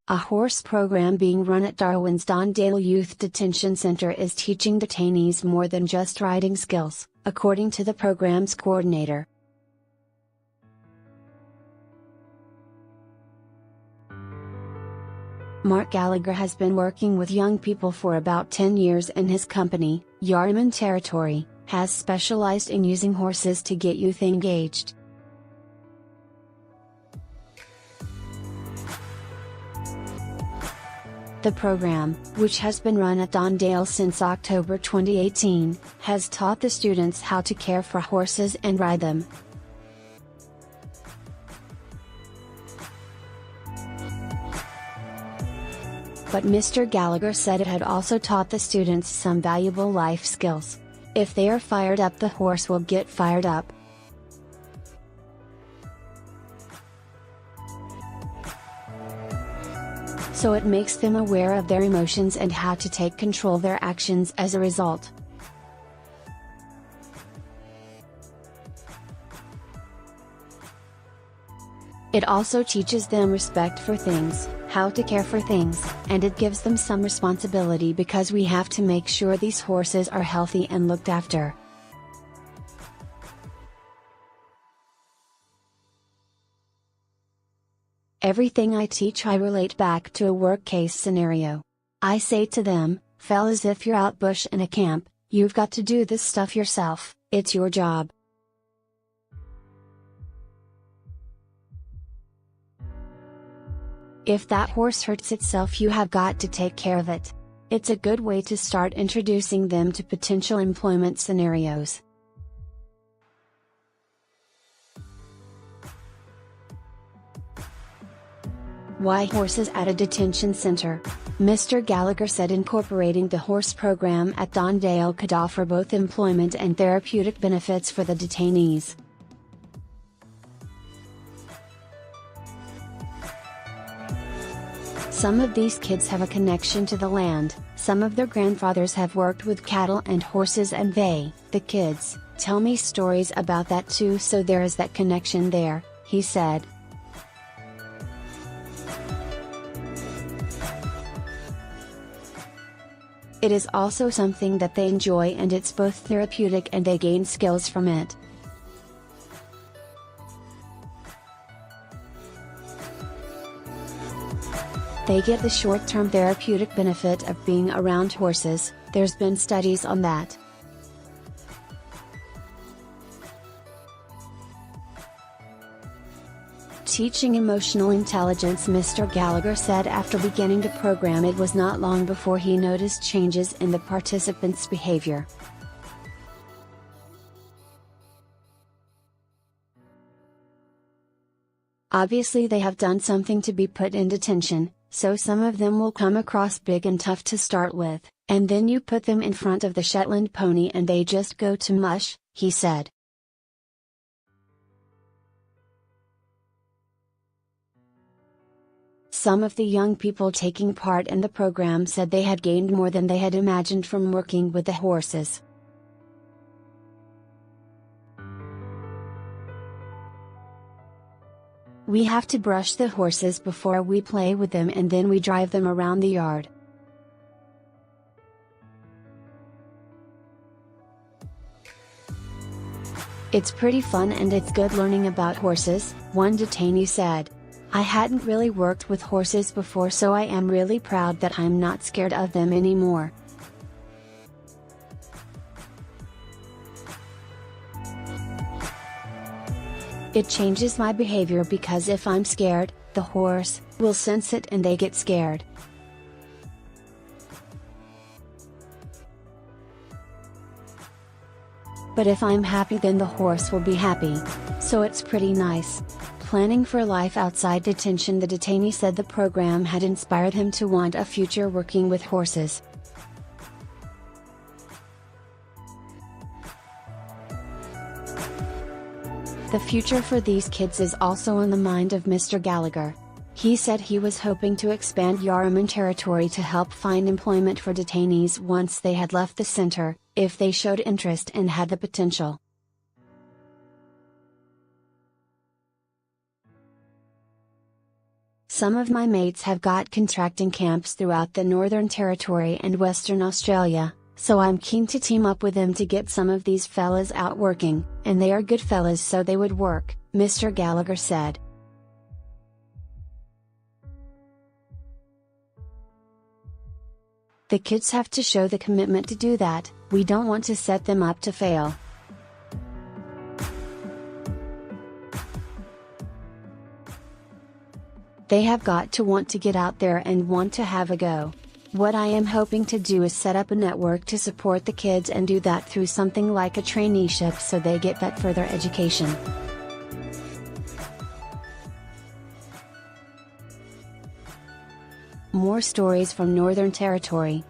A horse program being run at Darwin's Dondale Youth Detention Center is teaching detainees more than just riding skills, according to the program's coordinator. Marc Gallagher has been working with young people for about 10 years, and his company, Yarraman Territory, has specialized in using horses to get youth engaged. The program, which has been run at Dondale since October 2018, has taught the students how to care for horses and ride them. But Mr. Gallagher said it had also taught the students some valuable life skills. If they are fired up, the horse will get fired up. So it makes them aware of their emotions and how to take control of their actions as a result. It also teaches them respect for things, how to care for things, and it gives them some responsibility because we have to make sure these horses are healthy and looked after. Everything I teach I relate back to a work case scenario. I say to them, fellas, if you're out bush in a camp, you've got to do this stuff yourself, it's your job. If that horse hurts itself, you have got to take care of it. It's a good way to start introducing them to potential employment scenarios. Why horses at a detention center? Mr. Gallagher said incorporating the horse program at Dondale could offer both employment and therapeutic benefits for the detainees. Some of these kids have a connection to the land, some of their grandfathers have worked with cattle and horses, and they, the kids, tell me stories about that too, so there is that connection there, he said. It is also something that they enjoy, and it's both therapeutic and they gain skills from it. They get the short-term therapeutic benefit of being around horses, there's been studies on that. Teaching emotional intelligence, Mr. Gallagher said after beginning the program it was not long before he noticed changes in the participants' behavior. Obviously they have done something to be put in detention, so some of them will come across big and tough to start with, and then you put them in front of the Shetland pony and they just go to mush, he said. Some of the young people taking part in the program said they had gained more than they had imagined from working with the horses. We have to brush the horses before we play with them, and then we drive them around the yard. It's pretty fun and it's good learning about horses, one detainee said. I hadn't really worked with horses before, so I am really proud that I'm not scared of them anymore. It changes my behavior because if I'm scared, the horse will sense it and they get scared. But if I'm happy, then the horse will be happy. So it's pretty nice. Planning for life outside detention, the detainee said the program had inspired him to want a future working with horses. The future for these kids is also on the mind of Mr. Gallagher. He said he was hoping to expand Yarraman Territory to help find employment for detainees once they had left the center, if they showed interest and had the potential. Some of my mates have got contracting camps throughout the Northern Territory and Western Australia, so I'm keen to team up with them to get some of these fellas out working, and they are good fellas so they would work, Mr. Gallagher said. The kids have to show the commitment to do that, we don't want to set them up to fail. They have got to want to get out there and want to have a go. What I am hoping to do is set up a network to support the kids and do that through something like a traineeship so they get that further education. More stories from Northern Territory.